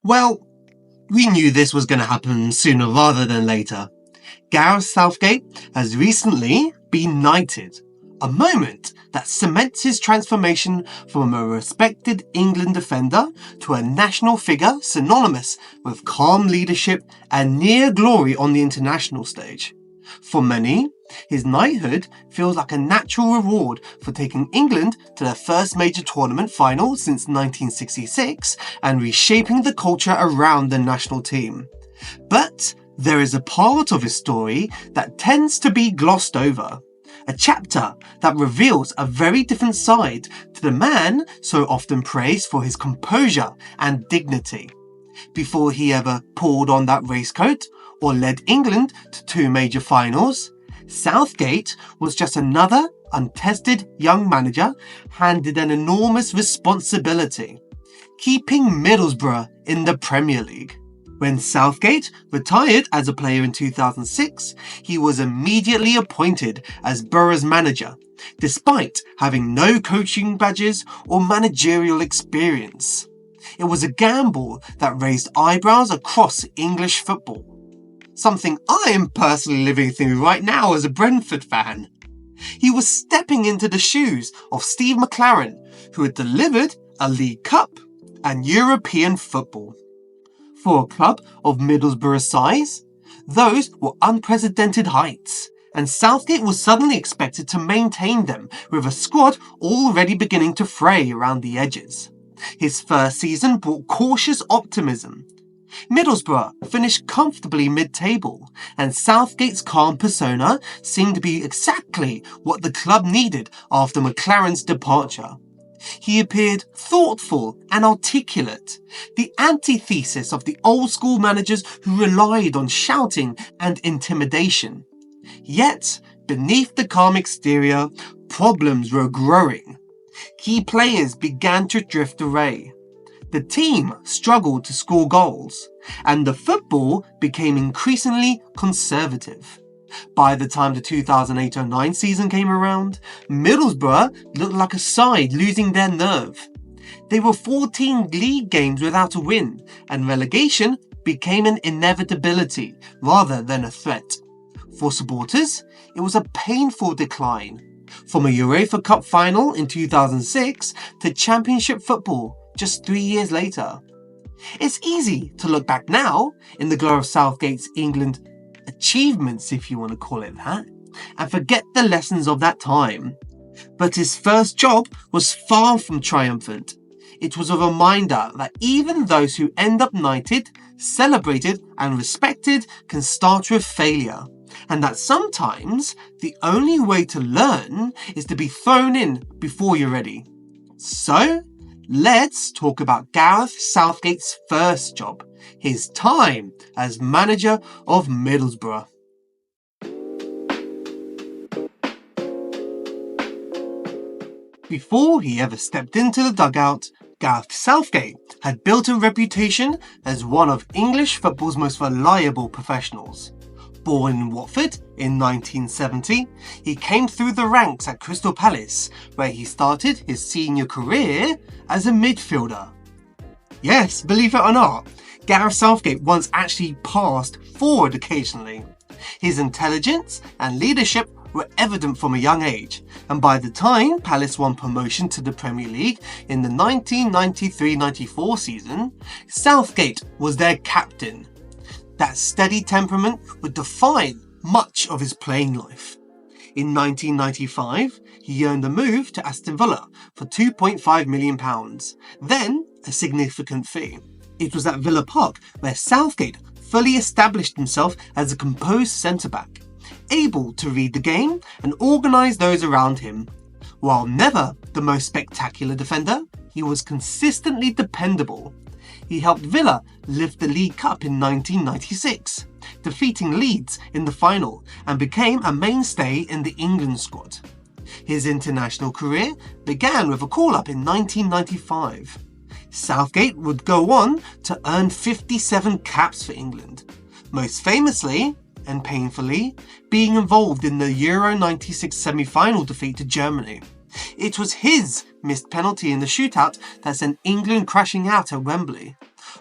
Well, we knew this was going to happen sooner rather than later. Gareth Southgate has recently been knighted, a moment that cements his transformation from a respected England defender to a national figure synonymous with calm leadership and near glory on the international stage. For many, his knighthood feels like a natural reward for taking England to their first major tournament final since 1966 and reshaping the culture around the national team. But there is a part of his story that tends to be glossed over. A chapter that reveals a very different side to the man so often praised for his composure and dignity. Before he ever pulled on that racecoat or led England to two major finals, Southgate was just another untested young manager handed an enormous responsibility: keeping Middlesbrough in the Premier League. When Southgate retired as a player in 2006, he was immediately appointed as Borough's manager, despite having no coaching badges or managerial experience. It was a gamble that raised eyebrows across English football. Something I am personally living through right now as a Brentford fan. He was stepping into the shoes of Steve McClaren, who had delivered a League Cup and European football. For a club of Middlesbrough's size, those were unprecedented heights, and Southgate was suddenly expected to maintain them with a squad already beginning to fray around the edges. His first season brought cautious optimism. Middlesbrough finished comfortably mid-table, and Southgate's calm persona seemed to be exactly what the club needed after McClaren's departure. He appeared thoughtful and articulate, the antithesis of the old-school managers who relied on shouting and intimidation. Yet, beneath the calm exterior, problems were growing. Key players began to drift away. The team struggled to score goals, and the football became increasingly conservative. By the time the 2008-09 season came around, Middlesbrough looked like a side losing their nerve. They were 14 league games without a win, and relegation became an inevitability rather than a threat. For supporters, it was a painful decline. From a UEFA Cup final in 2006 to Championship football just 3 years later. It's easy to look back now in the glow of Southgate's England achievements, if you want to call it that, and forget the lessons of that time. But his first job was far from triumphant. It was a reminder that even those who end up knighted, celebrated and respected can start with failure, and that sometimes the only way to learn is to be thrown in before you're ready. So, let's talk about Gareth Southgate's first job, his time as manager of Middlesbrough. Before he ever stepped into the dugout, Gareth Southgate had built a reputation as one of English football's most reliable professionals. Born in Watford in 1970, he came through the ranks at Crystal Palace, where he started his senior career as a midfielder. Yes, believe it or not, Gareth Southgate once actually passed forward occasionally. His intelligence and leadership were evident from a young age, and by the time Palace won promotion to the Premier League in the 1993-94 season, Southgate was their captain. That steady temperament would define much of his playing life. In 1995, he earned a move to Aston Villa for £2.5 million, then a significant fee. It was at Villa Park where Southgate fully established himself as a composed centre-back, able to read the game and organise those around him. While never the most spectacular defender, he was consistently dependable. He helped Villa lift the League Cup in 1996, defeating Leeds in the final, and became a mainstay in the England squad. His international career began with a call-up in 1995. Southgate would go on to earn 57 caps for England, most famously and painfully being involved in the Euro 96 semi-final defeat to Germany. It was his missed penalty in the shootout that sent England crashing out at Wembley.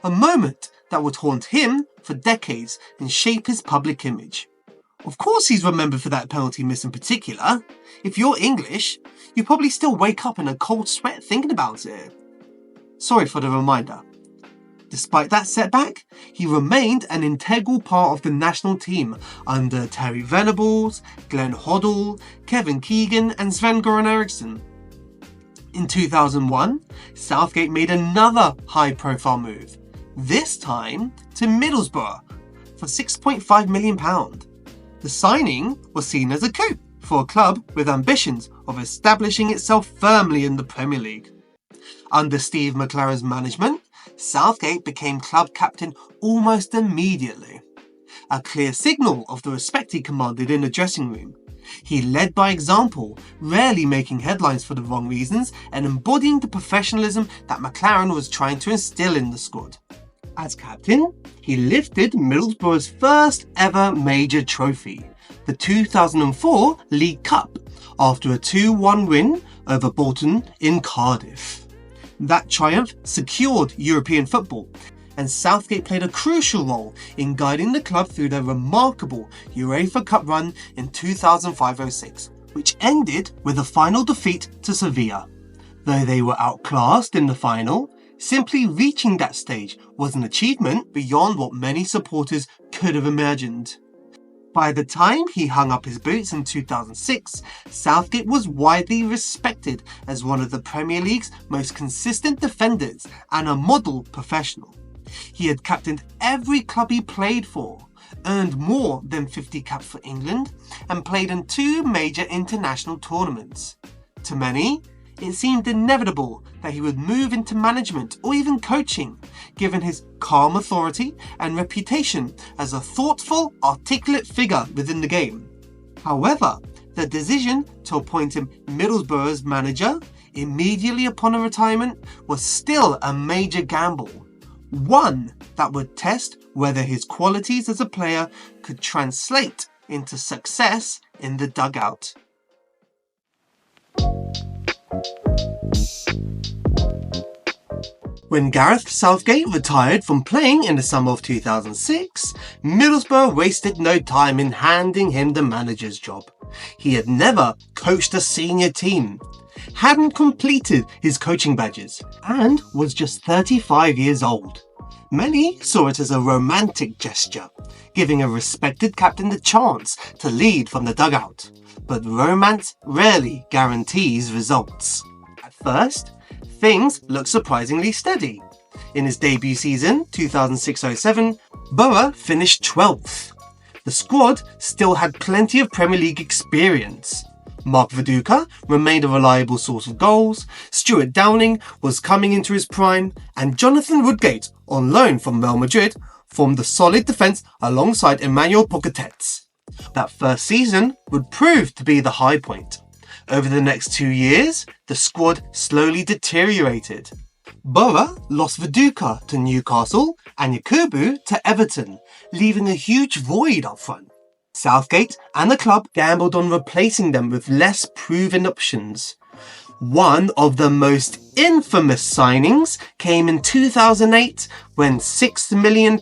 a moment that would haunt him for decades and shape his public image. Of course he's remembered for that penalty miss in particular. If you're English, you probably still wake up in a cold sweat thinking about it. Sorry for the reminder. Despite that setback, he remained an integral part of the national team under Terry Venables, Glenn Hoddle, Kevin Keegan and Sven-Goran Eriksson. In 2001, Southgate made another high-profile move, this time to Middlesbrough for £6.5 million. The signing was seen as a coup for a club with ambitions of establishing itself firmly in the Premier League. Under Steve McLaren's management, Southgate became club captain almost immediately, a clear signal of the respect he commanded in the dressing room. He led by example, rarely making headlines for the wrong reasons and embodying the professionalism that McLaren was trying to instill in the squad. As captain, he lifted Middlesbrough's first ever major trophy, the 2004 League Cup, after a 2-1 win over Bolton in Cardiff. That triumph secured European football, and Southgate played a crucial role in guiding the club through their remarkable UEFA Cup run in 2005-06, which ended with a final defeat to Sevilla. Though they were outclassed in the final, simply reaching that stage was an achievement beyond what many supporters could have imagined. By the time he hung up his boots in 2006, Southgate was widely respected as one of the Premier League's most consistent defenders and a model professional. He had captained every club he played for, earned more than 50 caps for England, and played in 2 major international tournaments. To many, it seemed inevitable that he would move into management or even coaching, given his calm authority and reputation as a thoughtful, articulate figure within the game. However, the decision to appoint him Middlesbrough's manager immediately upon a retirement was still a major gamble, one that would test whether his qualities as a player could translate into success in the dugout. When Gareth Southgate retired from playing in the summer of 2006, Middlesbrough wasted no time in handing him the manager's job. He had never coached a senior team, hadn't completed his coaching badges, and was just 35 years old. Many saw it as a romantic gesture, giving a respected captain the chance to lead from the dugout. But romance rarely guarantees results. At first, things looked surprisingly steady. In his debut season, 2006-07, Borough finished 12th. The squad still had plenty of Premier League experience. Mark Viduka remained a reliable source of goals, Stuart Downing was coming into his prime, and Jonathan Woodgate, on loan from Real Madrid, formed a solid defence alongside Emmanuel Pochettino. That first season would prove to be the high point. Over the next 2 years, the squad slowly deteriorated. Borough lost Viduka to Newcastle and Yakubu to Everton, leaving a huge void up front. Southgate and the club gambled on replacing them with less proven options. One of the most infamous signings came in 2008 when £6 million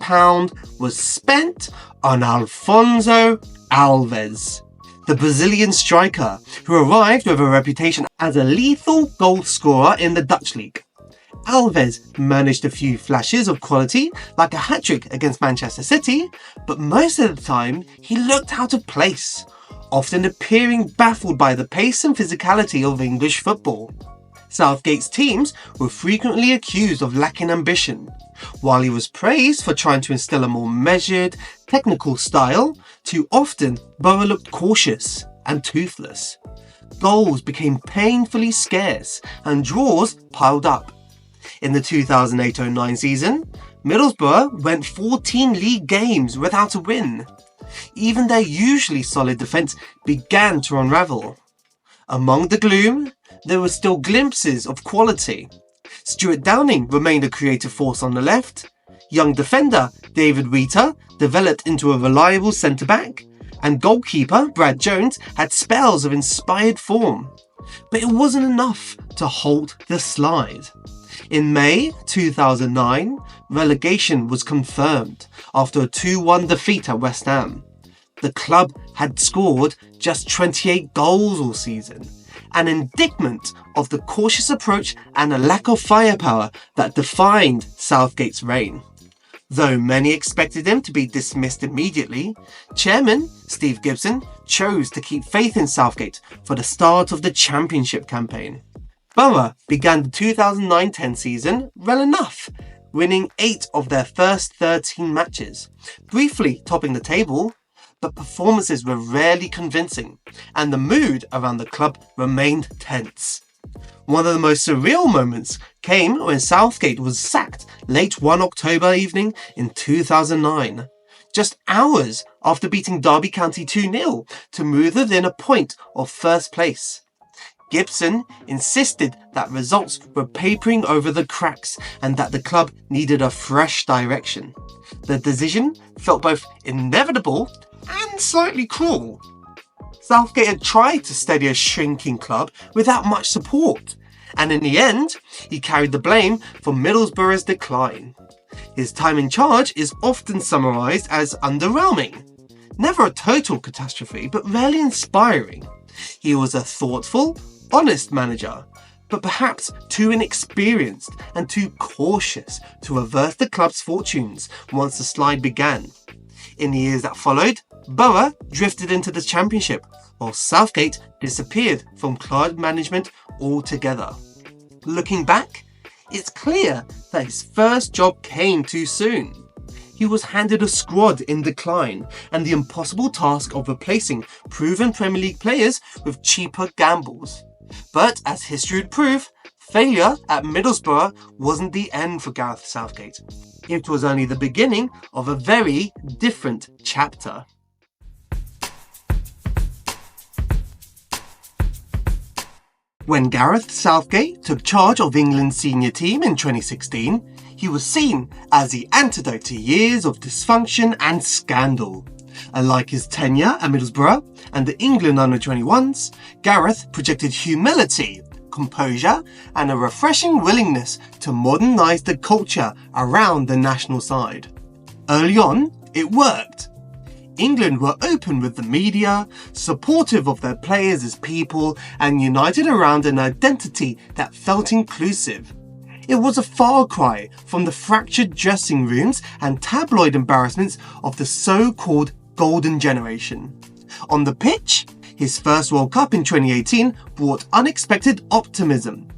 was spent on Alfonso Alves, the Brazilian striker who arrived with a reputation as a lethal goal scorer in the Dutch league. Alves managed a few flashes of quality, like a hat-trick against Manchester City, but most of the time he looked out of place, often appearing baffled by the pace and physicality of English football. Southgate's teams were frequently accused of lacking ambition. While he was praised for trying to instill a more measured, technical style, too often Borough looked cautious and toothless. Goals became painfully scarce and draws piled up. In the 2008-09 season, Middlesbrough went 14 league games without a win. Even their usually solid defence began to unravel. Among the gloom, there were still glimpses of quality. Stuart Downing remained a creative force on the left, young defender David Wheater developed into a reliable centre-back, and goalkeeper Brad Jones had spells of inspired form. But it wasn't enough to halt the slide. In May 2009, relegation was confirmed after a 2-1 defeat at West Ham. The club had scored just 28 goals all season, an indictment of the cautious approach and a lack of firepower that defined Southgate's reign. Though many expected him to be dismissed immediately, Chairman Steve Gibson chose to keep faith in Southgate for the start of the Championship campaign. Borough began the 2009-10 season well enough, winning 8 of their first 13 matches, briefly topping the table, but performances were rarely convincing, and the mood around the club remained tense. One of the most surreal moments came when Southgate was sacked late one October evening in 2009, just hours after beating Derby County 2-0 to move within a point of first place. Gibson insisted that results were papering over the cracks and that the club needed a fresh direction. The decision felt both inevitable and slightly cruel. Southgate had tried to steady a shrinking club without much support, and in the end, he carried the blame for Middlesbrough's decline. His time in charge is often summarised as underwhelming. Never a total catastrophe, but rarely inspiring. He was a thoughtful, honest manager, but perhaps too inexperienced and too cautious to reverse the club's fortunes once the slide began. In the years that followed, Borough drifted into the Championship, while Southgate disappeared from club management altogether. Looking back, it's clear that his first job came too soon. He was handed a squad in decline and the impossible task of replacing proven Premier League players with cheaper gambles. But as history would prove, failure at Middlesbrough wasn't the end for Gareth Southgate. It was only the beginning of a very different chapter. When Gareth Southgate took charge of England's senior team in 2016, he was seen as the antidote to years of dysfunction and scandal. Unlike his tenure at Middlesbrough and the England under-21s, Gareth projected humility, composure, and a refreshing willingness to modernise the culture around the national side. Early on, it worked. England were open with the media, supportive of their players as people, and united around an identity that felt inclusive. It was a far cry from the fractured dressing rooms and tabloid embarrassments of the so-called Golden Generation. On the pitch, his first World Cup in 2018 brought unexpected optimism.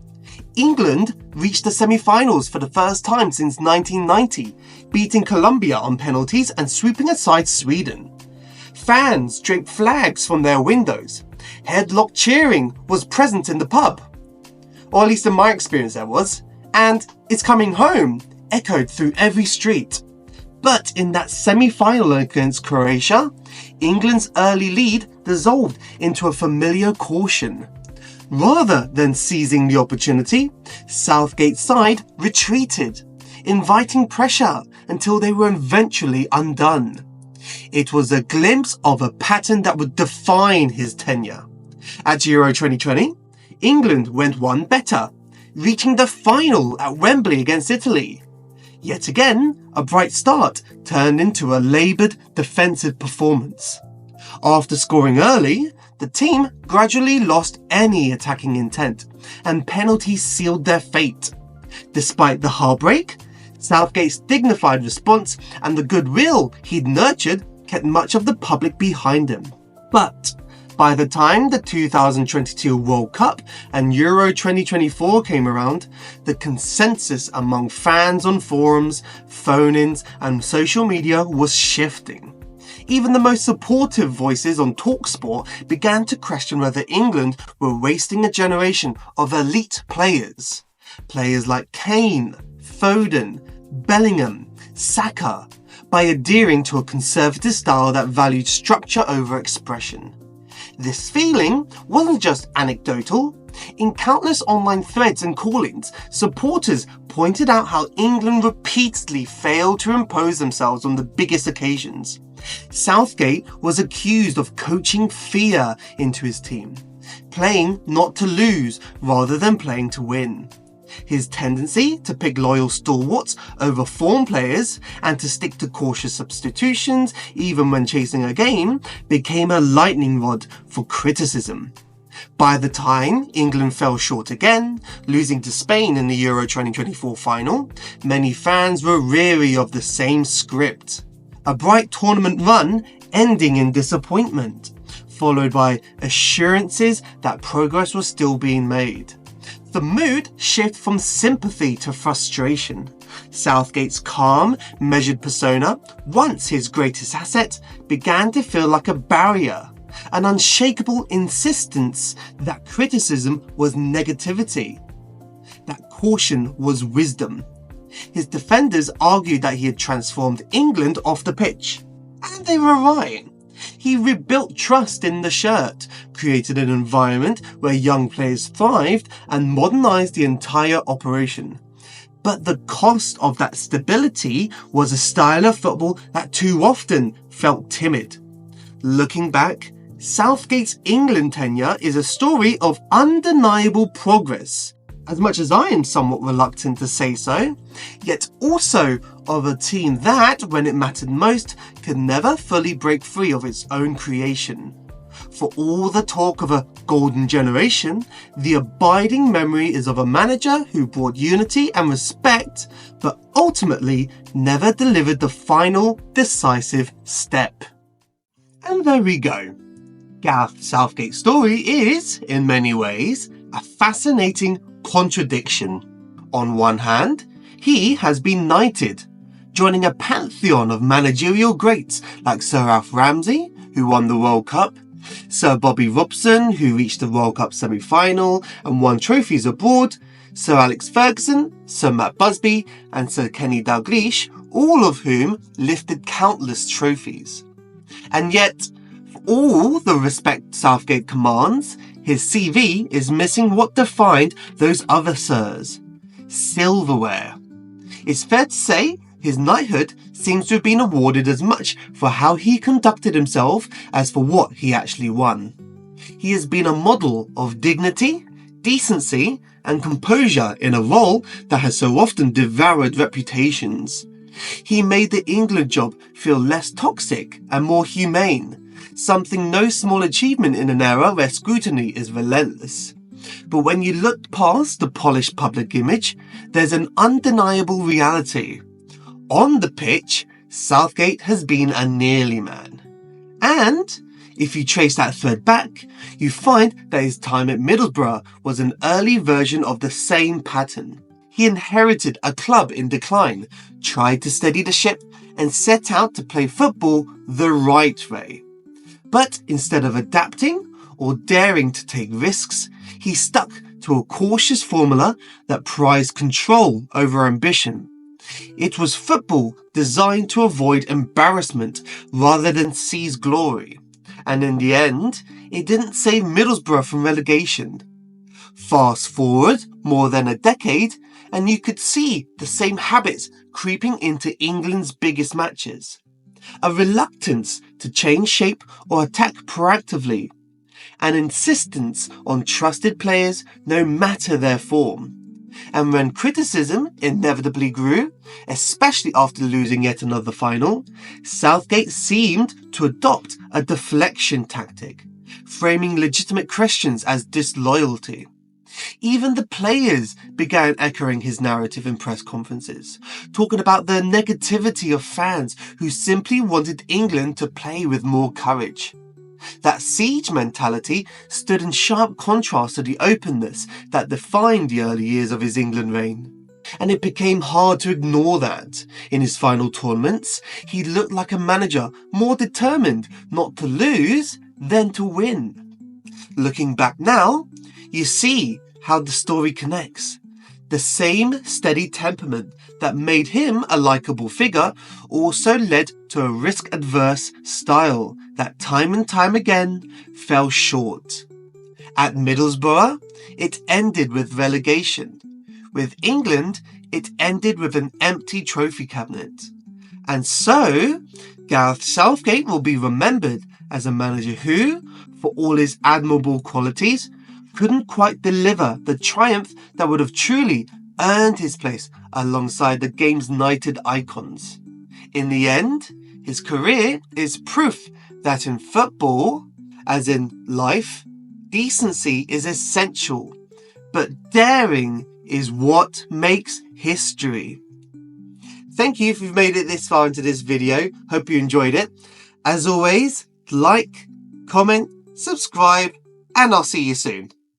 England reached the semi-finals for the first time since 1990, beating Colombia on penalties and sweeping aside Sweden. Fans draped flags from their windows. Headlock cheering was present in the pub. Or at least in my experience there was. And "It's coming home" echoed through every street. But in that semi-final against Croatia, England's early lead dissolved into a familiar caution. Rather than seizing the opportunity, Southgate's side retreated, inviting pressure until they were eventually undone. It was a glimpse of a pattern that would define his tenure. At Euro 2020, England went one better, reaching the final at Wembley against Italy. Yet again, a bright start turned into a laboured defensive performance. After scoring early, the team gradually lost any attacking intent, and penalties sealed their fate. Despite the heartbreak, Southgate's dignified response and the goodwill he'd nurtured kept much of the public behind him. But by the time the 2022 World Cup and Euro 2024 came around, the consensus among fans on forums, phone-ins and social media was shifting. Even the most supportive voices on TalkSport began to question whether England were wasting a generation of elite players. Players like Kane, Foden, Bellingham, Saka, by adhering to a conservative style that valued structure over expression. This feeling wasn't just anecdotal. In countless online threads and call-ins, supporters pointed out how England repeatedly failed to impose themselves on the biggest occasions. Southgate was accused of coaching fear into his team, playing not to lose rather than playing to win. His tendency to pick loyal stalwarts over form players and to stick to cautious substitutions even when chasing a game became a lightning rod for criticism. By the time England fell short again, losing to Spain in the Euro 2024 final, many fans were weary of the same script. A bright tournament run ending in disappointment, followed by assurances that progress was still being made. The mood shifted from sympathy to frustration. Southgate's calm, measured persona, once his greatest asset, began to feel like a barrier. An unshakable insistence that criticism was negativity, that caution was wisdom. His defenders argued that he had transformed England off the pitch, and they were right. He rebuilt trust in the shirt, created an environment where young players thrived, and modernised the entire operation. But the cost of that stability was a style of football that too often felt timid. Looking back, Southgate's England tenure is a story of undeniable progress, as much as I am somewhat reluctant to say so, yet also of a team that, when it mattered most, could never fully break free of its own creation. For all the talk of a golden generation, the abiding memory is of a manager who brought unity and respect, but ultimately never delivered the final decisive step. And there we go. Gareth Southgate's story is, in many ways, a fascinating contradiction. On one hand, he has been knighted, joining a pantheon of managerial greats like Sir Alf Ramsey, who won the World Cup, Sir Bobby Robson, who reached the World Cup semi-final and won trophies abroad, Sir Alex Ferguson, Sir Matt Busby, and Sir Kenny Dalglish, all of whom lifted countless trophies. And yet, for all the respect Southgate commands, his CV is missing what defined those other sirs: silverware. It's fair to say his knighthood seems to have been awarded as much for how he conducted himself as for what he actually won. He has been a model of dignity, decency, and composure in a role that has so often devoured reputations. He made the England job feel less toxic and more humane, something no small achievement in an era where scrutiny is relentless. But when you look past the polished public image, there's an undeniable reality. On the pitch, Southgate has been a nearly man. And if you trace that thread back, you find that his time at Middlesbrough was an early version of the same pattern. He inherited a club in decline, tried to steady the ship, and set out to play football the right way. But instead of adapting or daring to take risks, he stuck to a cautious formula that prized control over ambition. It was football designed to avoid embarrassment rather than seize glory. And in the end, it didn't save Middlesbrough from relegation. Fast forward more than a decade, and you could see the same habits creeping into England's biggest matches. A reluctance to change shape or attack proactively. An insistence on trusted players no matter their form. And when criticism inevitably grew, especially after losing yet another final, Southgate seemed to adopt a deflection tactic, framing legitimate questions as disloyalty. Even the players began echoing his narrative in press conferences, talking about the negativity of fans who simply wanted England to play with more courage. That siege mentality stood in sharp contrast to the openness that defined the early years of his England reign. And it became hard to ignore that. In his final tournaments, he looked like a manager more determined not to lose than to win. Looking back now, you see how the story connects. The same steady temperament that made him a likeable figure also led to a risk-adverse style that time and time again fell short. At Middlesbrough, it ended with relegation. With England, it ended with an empty trophy cabinet. And so, Gareth Southgate will be remembered as a manager who, for all his admirable qualities, couldn't quite deliver the triumph that would have truly earned his place alongside the game's knighted icons. In the end, his career is proof that in football, as in life, decency is essential, but daring is what makes history. Thank you if you've made it this far into this video. Hope you enjoyed it. As always, like, comment, subscribe, and I'll see you soon.